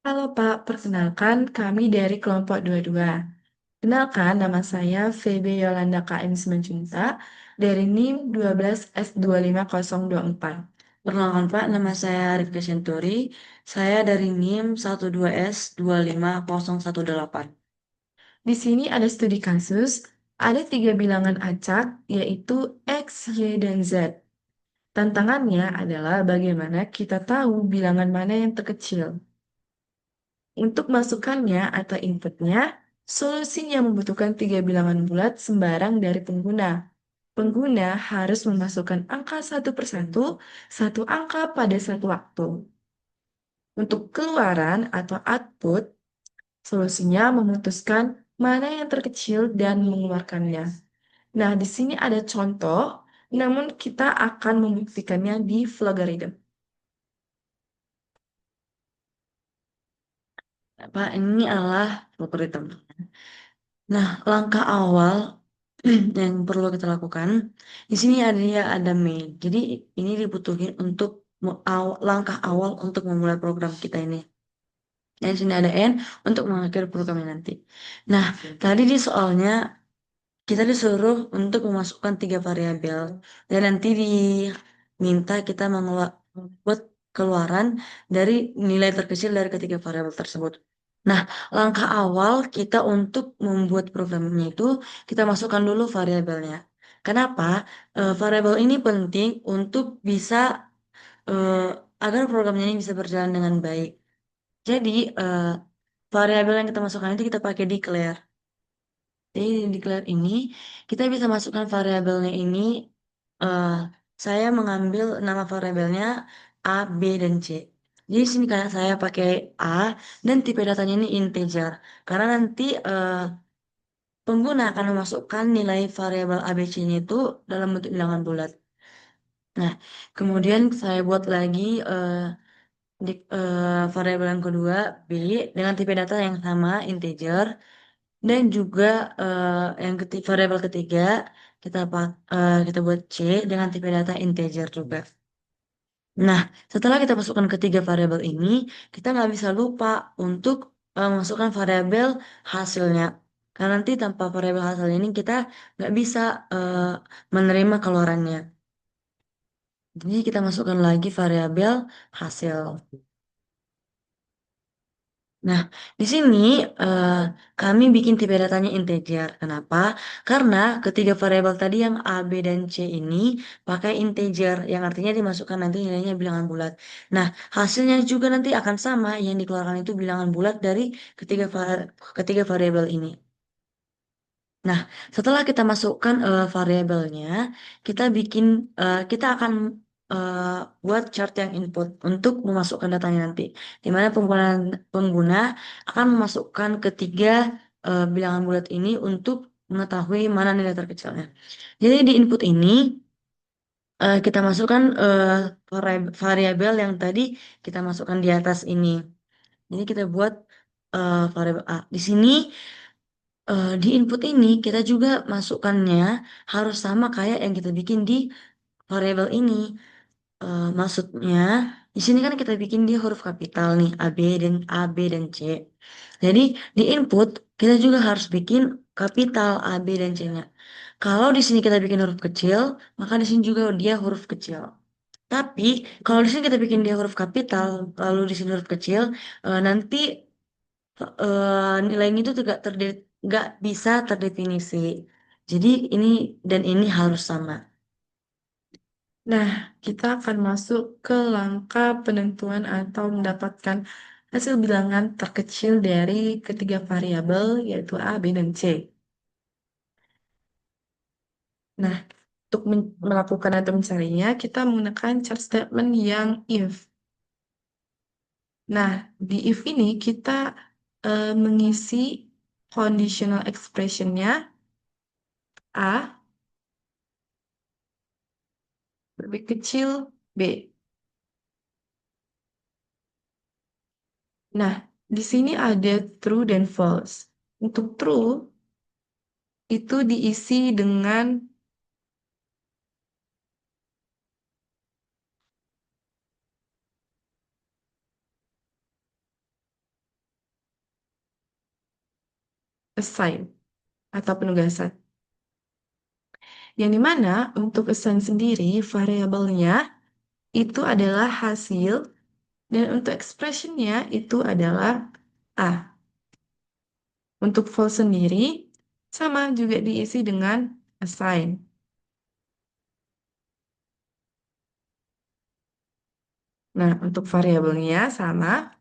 Halo Pak, perkenalkan kami dari kelompok 22. Kenalkan, nama saya VB Yolanda KM Simanjunta dari NIM 12S25024. Perkenalkan Pak, nama saya Rifki Senturi. Saya dari NIM 12S25018. Di sini ada studi kasus, ada tiga bilangan acak, yaitu X, Y, dan Z. Tantangannya adalah bagaimana kita tahu bilangan mana yang terkecil. Untuk masukannya atau inputnya, solusinya membutuhkan tiga bilangan bulat sembarang dari pengguna. Pengguna harus memasukkan angka satu persatu, satu angka pada satu waktu. Untuk keluaran atau output, solusinya memutuskan mana yang terkecil dan mengeluarkannya. Nah, di sini ada contoh, namun kita akan membuktikannya di Flogarithm. Pak, ini adalah algoritma. Nah, langkah awal yang perlu kita lakukan, di sini ada main. Jadi ini dibutuhin untuk langkah awal untuk memulai program kita ini. Dan di sini ada N untuk mengakhiri programnya nanti. Nah, tadi di soalnya kita disuruh untuk memasukkan tiga variabel dan nanti diminta kita membuat keluaran dari nilai terkecil dari ketiga variabel tersebut. Nah, langkah awal kita untuk membuat programnya itu kita masukkan dulu variabelnya. Kenapa? Variabel ini penting untuk bisa eh, agar programnya ini bisa berjalan dengan baik. Jadi, eh, variabel yang kita masukkan itu kita pakai declare. Jadi di declare ini kita bisa masukkan variabelnya ini. eh saya mengambil nama variabelnya A, B, dan C. Jadi di sini kayak saya pakai A dan tipe datanya ini integer. Karena nanti pengguna akan memasukkan nilai variabel A, B, C-nya itu dalam bentuk bilangan bulat. Nah, kemudian saya buat lagi variabel yang kedua B dengan tipe data yang sama integer. Dan juga yang variabel ketiga kita buat C dengan tipe data integer juga. Nah, setelah kita masukkan ketiga variabel ini, kita nggak bisa lupa untuk masukkan variabel hasilnya. Karena nanti tanpa variabel hasil ini kita nggak bisa eh, menerima keluarannya. Jadi kita masukkan lagi variabel hasil. Nah, di sini eh, kami bikin tipe datanya integer. Kenapa? Karena ketiga variabel tadi yang A, B, dan C ini pakai integer, yang artinya dimasukkan nanti nilainya bilangan bulat. Nah, hasilnya juga nanti akan sama, yang dikeluarkan itu bilangan bulat dari ketiga variabel ini. Nah, setelah kita masukkan variabelnya, kita akan eh, buat chart yang input untuk memasukkan datanya nanti. Di mana pengguna akan memasukkan ketiga bilangan bulat ini untuk mengetahui mana nilai terkecilnya. Jadi di input ini kita masukkan variabel yang tadi kita masukkan di atas ini. Jadi kita buat variabel A. Di sini di input ini kita juga masukkannya harus sama kayak yang kita bikin di variabel ini. Maksudnya di sini kan kita bikin dia huruf kapital nih A, B dan C. Jadi di input kita juga harus bikin kapital A, B dan C-nya. Kalau di sini kita bikin huruf kecil, maka di sini juga dia huruf kecil. Tapi kalau di sini kita bikin dia huruf kapital, lalu di sini huruf kecil, nanti nilainya itu nggak bisa terdefinisi. Jadi ini dan ini harus sama. Nah, kita akan masuk ke langkah penentuan atau mendapatkan hasil bilangan terkecil dari ketiga variabel, yaitu A, B, dan C. Nah, untuk melakukan atau mencarinya, kita menggunakan chart statement yang if. Nah, di if ini kita mengisi conditional expression-nya A lebih kecil B. Nah, di sini ada true dan false. Untuk true, itu diisi dengan assign atau penugasan. Yang dimana untuk assign sendiri variabelnya itu adalah hasil dan untuk expressionnya itu adalah A. Untuk false sendiri sama juga diisi dengan assign. Nah, untuk variabelnya sama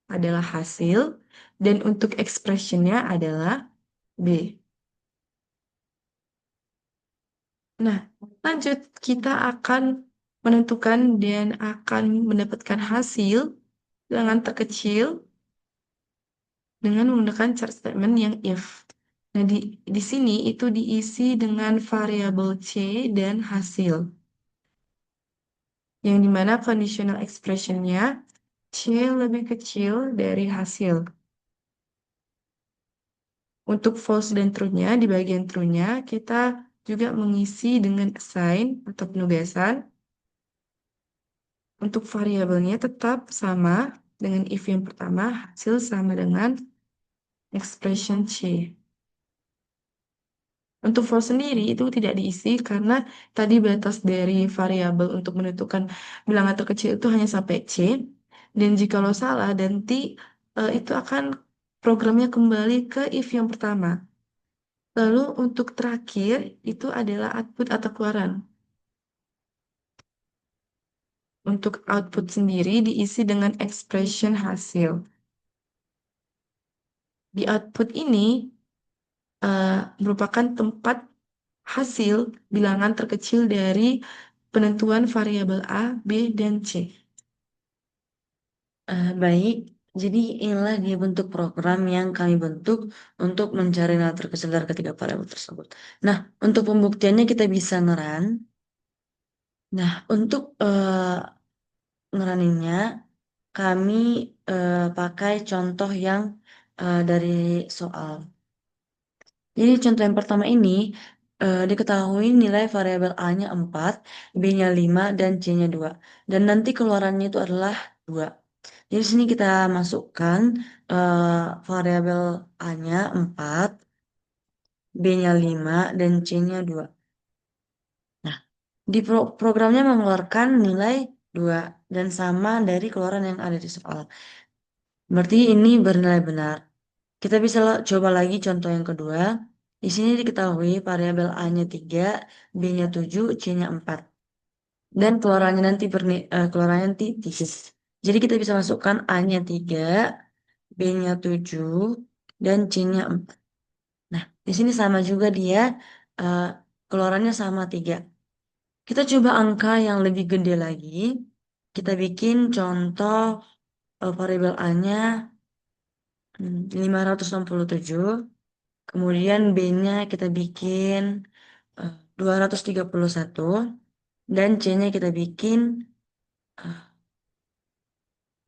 adalah hasil dan untuk expressionnya adalah B. Nah, lanjut kita akan menentukan dan akan mendapatkan hasil bilangan terkecil dengan menggunakan chart statement yang if. Nah, di sini itu diisi dengan variabel C dan hasil. Yang dimana conditional expressionnya C lebih kecil dari hasil. Untuk false dan true-nya, di bagian true-nya, kita juga mengisi dengan assign atau penugasan. Untuk variabelnya tetap sama dengan if yang pertama, hasil sama dengan expression C. Untuk for sendiri itu tidak diisi karena tadi batas dari variabel untuk menentukan bilangan terkecil itu hanya sampai C. Dan jika lo salah, nanti itu akan programnya kembali ke if yang pertama. Lalu untuk terakhir itu adalah output atau keluaran. Untuk output sendiri diisi dengan expression hasil. Di output ini merupakan tempat hasil bilangan terkecil dari penentuan variabel A, B, dan C. Baik, jadi inilah dia bentuk program yang kami bentuk untuk mencari nilai terkecil dari ketiga variabel tersebut. Nah, untuk pembuktiannya kita bisa ngerun. Nah, untuk ngeraninnya, kami pakai contoh yang dari soal. Jadi contoh yang pertama ini diketahui nilai variabel A-nya 4, B-nya 5, dan C-nya 2. Dan nanti keluarannya itu adalah 2. Jadi sini kita masukkan variabel A-nya 4, B-nya 5, dan C-nya 2. Nah, di programnya mengeluarkan nilai 2 dan sama dari keluaran yang ada di soal. Berarti ini bernilai benar. Kita bisa coba lagi contoh yang kedua. Di sini diketahui variabel A-nya 3, B-nya 7, C-nya 4. Dan keluarannya nanti keluarannya nanti 3. Jadi kita bisa masukkan A-nya 3, B-nya 7, dan C-nya 4. Nah, di sini sama juga dia eh, keluarannya sama 3. Kita coba angka yang lebih gede lagi. Kita bikin contoh variabel A-nya 567. Kemudian B-nya kita bikin 231 dan C-nya kita bikin eh,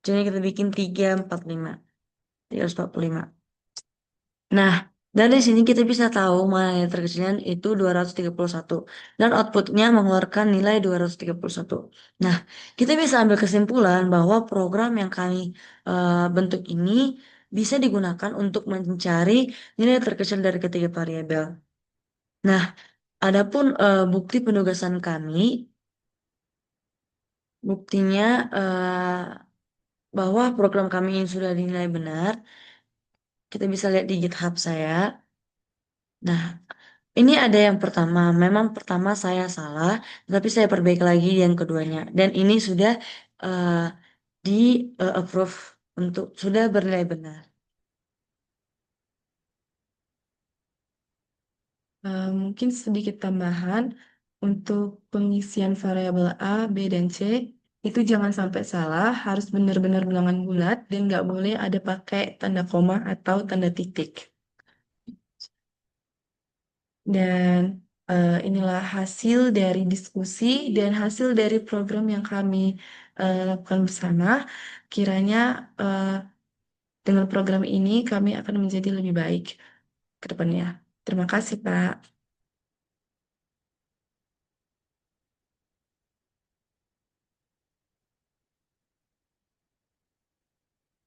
C-nya kita bikin 345. 345. Nah, dari sini kita bisa tahu mana yang terkecilnya itu 231 dan outputnya mengeluarkan nilai 231. Nah, kita bisa ambil kesimpulan bahwa program yang kami bentuk ini bisa digunakan untuk mencari nilai terkecil dari ketiga variabel. Nah, adapun bukti penugasan kami, buktinya bahwa program kami ini sudah dinilai benar. Kita bisa lihat di GitHub saya. Nah, ini ada yang pertama. Memang pertama saya salah, tapi saya perbaiki lagi yang keduanya. Dan ini sudah eh, di approve untuk sudah bernilai benar. Mungkin sedikit tambahan untuk pengisian variabel A, B, dan C itu jangan sampai salah, harus benar-benar bilangan bulat dan nggak boleh ada pakai tanda koma atau tanda titik. Dan inilah hasil dari diskusi dan hasil dari program yang kami lakukan bersama. Kiranya eh, dengan program ini kami akan menjadi lebih baik ke depannya. Terima kasih, Pak.